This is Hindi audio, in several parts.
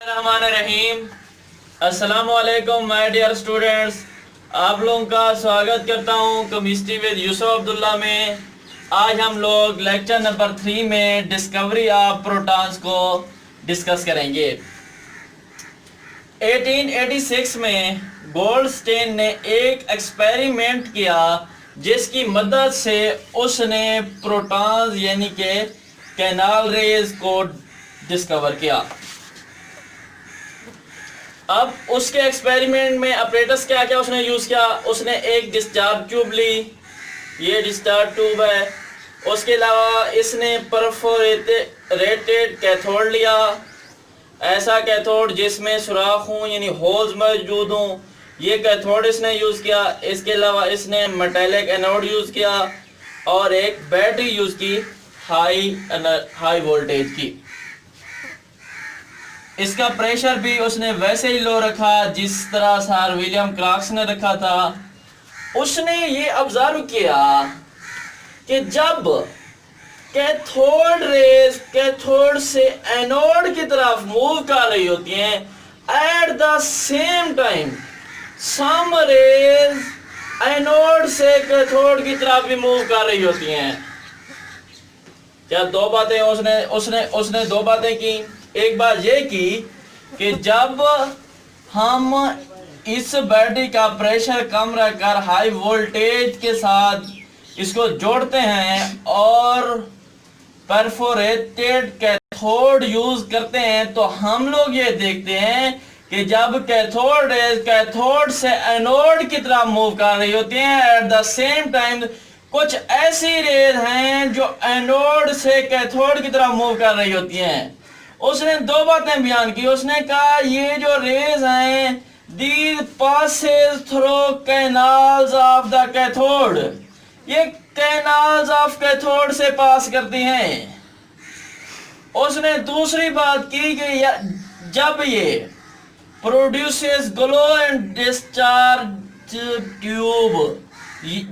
रहीम। अस्सलामुअलैकुम माय डियर स्टूडेंट्स, आप लोगों का स्वागत करता हूं केमिस्ट्री विद यूसुफ अब्दुल्ला में। आज हम लोग लेक्चर नंबर 3 में डिस्कवरी ऑफ प्रोटॉन्स को डिस्कस करेंगे। 1886 में गोल्डस्टेन ने एक एक्सपेरिमेंट किया जिसकी मदद से उसने प्रोटॉन्स यानी कि कैनाल रेज को डिस्कवर किया। अब उसके एक्सपेरिमेंट में अपरेटस क्या क्या उसने यूज़ किया। उसने एक डिस्चार्ज ट्यूब ली, ये डिस्चार्ज ट्यूब है। उसके अलावा इसने परफोरेटेड कैथोड लिया, ऐसा कैथोड जिसमें सुराख हों यानी होल्स मौजूद हों, ये कैथोड इसने यूज़ किया। इसके अलावा इसने मेटेलिक एनोड यूज़ किया और एक बैटरी यूज़ की हाई वोल्टेज की। इसका प्रेशर भी उसने वैसे ही लो रखा जिस तरह सर विलियम क्राक्स ने रखा था। उसने ये ऑब्जर्व किया कि जब कैथोड रेज कैथोड से एनोड की तरफ मूव कर रही होती हैं, at the same time some rays anode से कैथोड की तरफ भी मूव कर रही होती हैं। क्या दो बातें उसने दो बातें की। एक बात ये की कि जब हम इस बैटरी का प्रेशर कम रखकर हाई वोल्टेज के साथ इसको जोड़ते हैं और परफोरेटेड कैथोड यूज करते हैं, तो हम लोग ये देखते हैं कि जब कैथोड रेज कैथोड से एनोड की तरफ मूव कर रही होती हैं, एट द सेम टाइम कुछ ऐसी रेज हैं जो एनोड से कैथोड की तरफ मूव कर रही होती हैं। उसने दो बातें बयान की। उसने कहा ये जो रेज हैं these passes through canals of the cathode, ये कैनाल्स ऑफ कैथोड से पास करती हैं। उसने दूसरी बात की कि जब ये produces glow and discharge tube,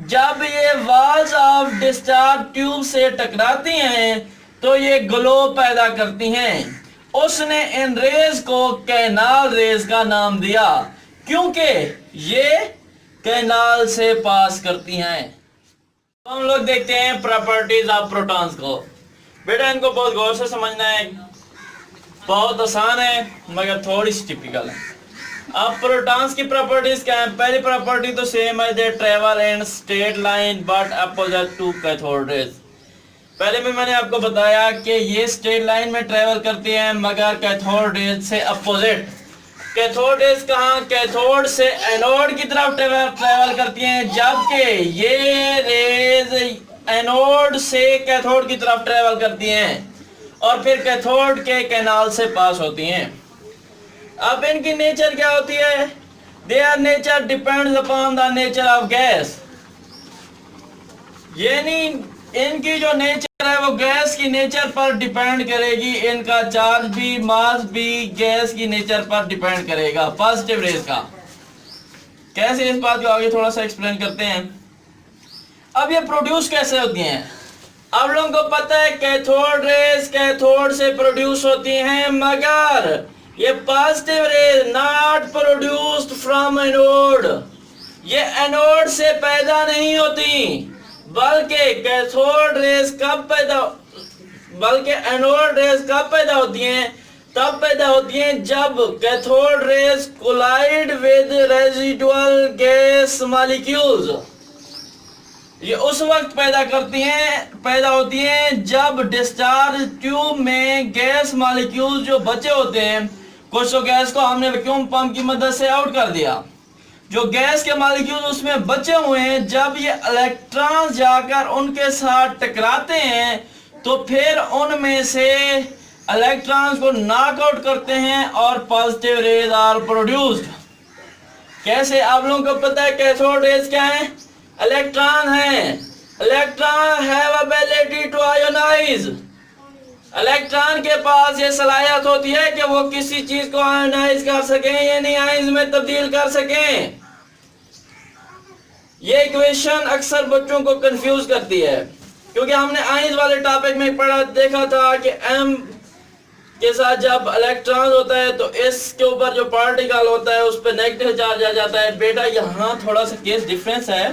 जब ये वाल्स ऑफ डिस्चार्ज ट्यूब से टकराती हैं तो ये ग्लो पैदा करती हैं। उसने इन रेज को कैनाल रेज का नाम दिया क्योंकि ये कैनाल से पास करती हैं। तो हम लोग देखते हैं प्रॉपर्टीज ऑफ प्रोटॉन्स को। बेटा इनको बहुत गौर से समझना है, बहुत आसान है मगर थोड़ी सी टिपिकल है। अब प्रोटॉन्स की प्रॉपर्टीज क्या है। पहली प्रॉपर्टी तो सेम है, they travel in straight line but opposite to cathode rays. पहले भी मैंने आपको बताया कि ये स्ट्रेट लाइन में ट्रेवल करती हैं मगर कैथोड रेज से अपोजिट। कैथोड रेज कहाँ, कैथोड से एनोड की तरफ ट्रेवल करती हैं, जबकि ये रेज एनोड से कैथोड की तरफ ट्रेवल करती हैं और फिर कैथोड के कैनाल से पास होती हैं। अब इनकी नेचर क्या होती है। Their nature depends upon the nature of gas, यानी इनकी जो नेचर है वो गैस की नेचर पर डिपेंड करेगी। इनका चार्ज भी मास भी गैस की नेचर पर डिपेंड करेगा। पॉजिटिव रेज का कैसे, इस बात को आगे थोड़ा सा एक्सप्लेन करते हैं। अब ये प्रोड्यूस कैसे होती हैं। आप लोगों को पता है कैथोड रेज कैथोड से प्रोड्यूस होती हैं मगर ये positive raise not produced from anode, ये एनोड से पैदा नहीं होती बल्कि कैथोड रेज एनोड रेज कब पैदा होती हैं, तब पैदा होती हैं जब cathode rays collide with residual gas molecules. ये उस वक्त पैदा होती हैं जब डिस्चार्ज ट्यूब में गैस मॉलिक्यूल्स जो बचे होते हैं, कुछ तो गैस को हमने वैक्यूम पंप की मदद से आउट कर दिया, जो गैस के मॉलिक्यूल उसमें बचे हुए हैं, जब ये इलेक्ट्रॉन जाकर उनके साथ टकराते हैं तो फिर उनमें से इलेक्ट्रॉन्स को नॉकआउट करते हैं और पॉजिटिव रेज आर प्रोड्यूस्ड। कैसे, आप लोगों को पता है कैथोड रेज क्या है, इलेक्ट्रॉन है। Electron have ability to ionise, electron के पास ये सलाहियत होती है कि वो किसी चीज को आयोनाइज कर सकें यानी आयंस में तब्दील कर सकें। ये इक्वेशन अक्सर बच्चों को कंफ्यूज करती है क्योंकि हमने आयंस वाले टॉपिक में देखा था कि के साथ जब इलेक्ट्रॉन होता है तो इसके ऊपर जो पार्टिकल होता है उस पर नेगेटिव चार्ज आ जाता है। बेटा यहाँ थोड़ा सा केस डिफरेंस है,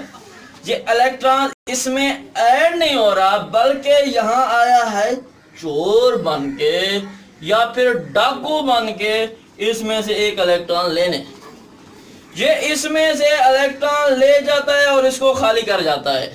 ये इलेक्ट्रॉन इसमें ऐड नहीं हो रहा बल्कि यहाँ आया है चोर बन के या फिर डाकू बन के इसमें से एक इलेक्ट्रॉन लेने। ये इसमें से इलेक्ट्रॉन ले जाता है और इसको खाली कर जाता है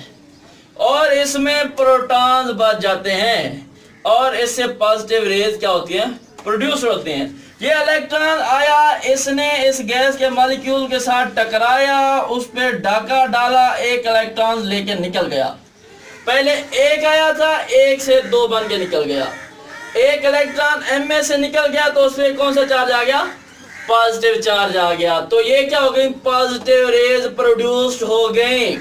और इसमें प्रोटॉन्स बच जाते हैं और इससे पॉजिटिव रेज क्या होती हैं, प्रोड्यूस होते हैं। ये इलेक्ट्रॉन आया, इसने इस गैस के मॉलिक्यूल के साथ टकराया, उस पर डाका डाला, एक इलेक्ट्रॉन लेके निकल गया। पहले एक आया था, एक से दो बन के निकल गया। एक इलेक्ट्रॉन एम में से निकल गया तो उस पर कौन सा चार्ज आ गया, पॉजिटिव चार्ज आ गया। तो ये क्या हो गई, पॉजिटिव रेज प्रोड्यूस्ड हो गई।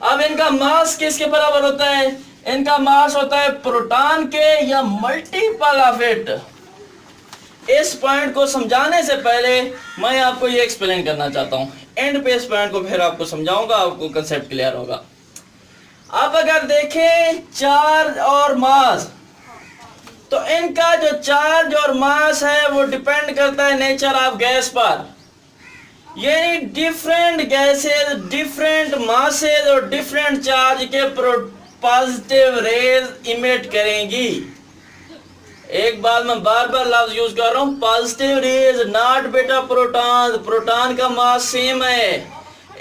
अब इनका मास किसके बराबर होता है, इनका मास होता है प्रोटॉन के या मल्टीपल ऑफ इट। इस पॉइंट को समझाने से पहले मैं आपको ये एक्सप्लेन करना चाहता हूं, एंड पे इस पॉइंट को फिर आपको समझाऊंगा, आपको कंसेप्ट क्लियर होगा। अब अगर देखें चार्ज और मास, तो इनका जो चार्ज और मास है वो डिपेंड करता है नेचर ऑफ गैस पर। यानी डिफरेंट गैसेस, डिफरेंट मासेस और डिफरेंट चार्ज के पॉजिटिव रेज इमिट करेंगी। एक बात मैं बार बार लफ्ज यूज कर रहा हूं, पॉजिटिव रेज नॉट बेटा प्रोटॉन। प्रोटॉन का मास सेम है।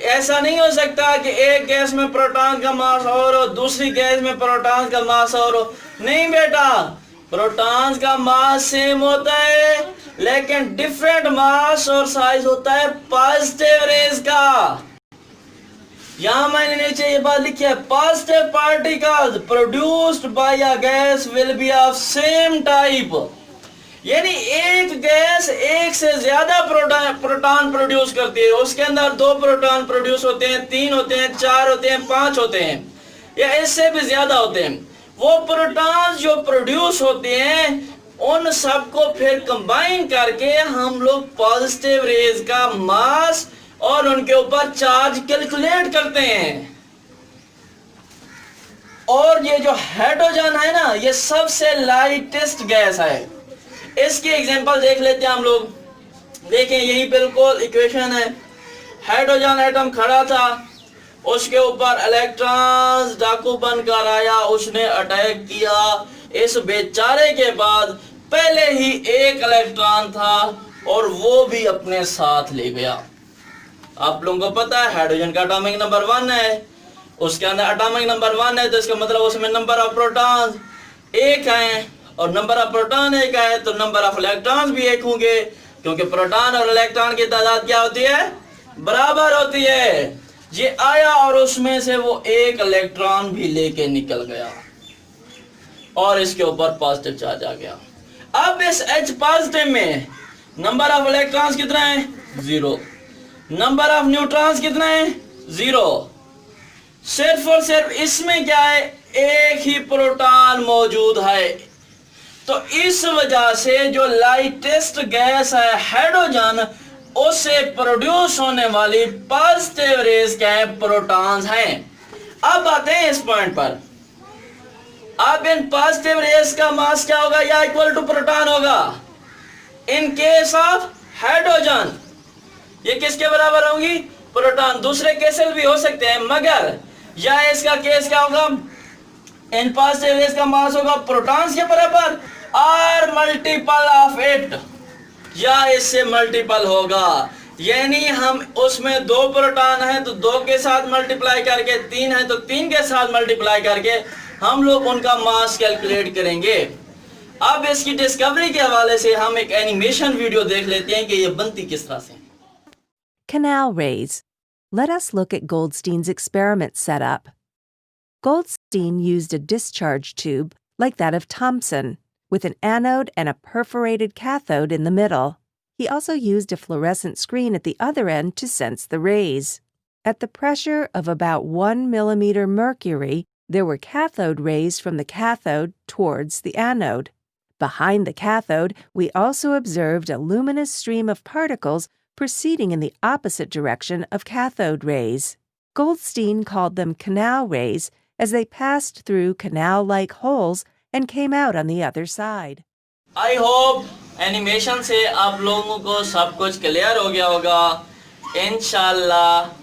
ऐसा नहीं हो सकता कि एक गैस में प्रोटॉन का मास और हो, दूसरी गैस में प्रोटॉन का मास और हो। नहीं बेटा, प्रोटॉन्स का मास सेम होता है लेकिन डिफरेंट मास और साइज होता है पॉजिटिव रेज का। यहां मैंने नीचे ये बात लिखी है, positive particles produced by a gas will be of same type. यानी एक गैस एक से ज्यादा प्रोटॉन प्रोड्यूस करती है, उसके अंदर 2 प्रोटॉन प्रोड्यूस होते हैं, 3 होते हैं, 4 होते हैं, 5 होते हैं या इससे भी ज्यादा होते हैं। वो प्रोटॉन्स जो प्रोड्यूस होते हैं उन सबको फिर कंबाइन करके हम लोग पॉजिटिव रेज का मास और उनके ऊपर चार्ज कैलकुलेट करते हैं। और ये जो हाइड्रोजन है ना, ये सबसे लाइटेस्ट गैस है। इसकी एग्जांपल देख लेते हैं हम लोग। देखें यही बिल्कुल इक्वेशन है। हाइड्रोजन एटम खड़ा था, उसके ऊपर इलेक्ट्रॉन्स डाकू बनकर आया, उसने अटैक किया। इस बेचारे के बाद पहले ही एक इलेक्ट्रॉन था और वो भी अपने साथ ले गया। आप लोगों को पता है हाइड्रोजन का एटॉमिक नंबर 1 है, उसके अंदर एटॉमिक नंबर 1 है तो इसका मतलब उसमें नंबर ऑफ प्रोटॉन्स 1 है और नंबर ऑफ प्रोटॉन 1 है तो नंबर ऑफ इलेक्ट्रॉन्स भी 1 होंगे, क्योंकि प्रोटॉन और इलेक्ट्रॉन की तादाद क्या होती है, बराबर होती है। ये आया और उसमें से वो एक इलेक्ट्रॉन भी लेके निकल गया और इसके ऊपर पॉजिटिव चार्ज आ गया। अब इस H पॉजिटिव में नंबर ऑफ इलेक्ट्रॉन्स कितना है, 0। नंबर ऑफ न्यूट्रॉन्स कितना है, 0। सिर्फ और सिर्फ इसमें क्या है, एक ही प्रोटॉन मौजूद है। तो इस वजह से जो लाइटेस्ट गैस है हाइड्रोजन, उससे प्रोड्यूस होने वाली पॉजिटिव रेज क्या है, प्रोटॉन्स हैं। अब आते हैं इस पॉइंट पर। अब इन पॉजिटिव रेज का मास क्या होगा, या इक्वल टू प्रोटॉन होगा। इन केस ऑफ हाइड्रोजन ये किसके बराबर होगी, प्रोटॉन। दूसरे केसेस भी हो सकते हैं मगर या इसका केस क्या होगा, इन पॉजिटिव रेज का मास होगा प्रोटॉन्स के बराबर और मल्टीपल ऑफ इट, या इससे मल्टीपल होगा। यानी हम उसमें 2 प्रोटॉन है तो 2 के साथ मल्टीप्लाई करके, 3 है तो 3 के साथ मल्टीप्लाई करके हम लोग उनका मास कैलकुलेट करेंगे। अब इसकी डिस्कवरी के हवाले से हम एक एनिमेशन वीडियो देख लेते हैं कि ये बनती किस तरह से। Canal rays. Let us look at Goldstein's experiment setup. Goldstein used a discharge tube like that of Thomson, with an anode and a perforated cathode in the middle. He also used a fluorescent screen at the other end to sense the rays. At the pressure of about 1 millimeter mercury, there were cathode rays from the cathode towards the anode. Behind the cathode, we also observed a luminous stream of particles proceeding in the opposite direction of cathode rays. Goldstein called them canal rays as they passed through canal-like holes and came out on the other side. I hope animation से आप लोगों को सब कुछ क्लियर हो गया होगा। इंशाल्लाह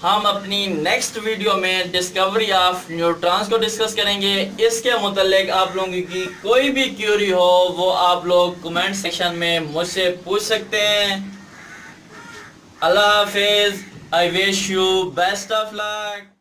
हम अपनी नेक्स्ट वीडियो में डिस्कवरी ऑफ न्यूट्रॉन्स को डिस्कस करेंगे। इसके मुतालिक आप लोगों की कोई भी क्यूरी हो वो आप लोग कमेंट सेक्शन में मुझसे पूछ सकते हैं। अल्लाह हाफिज। I wish you best of luck.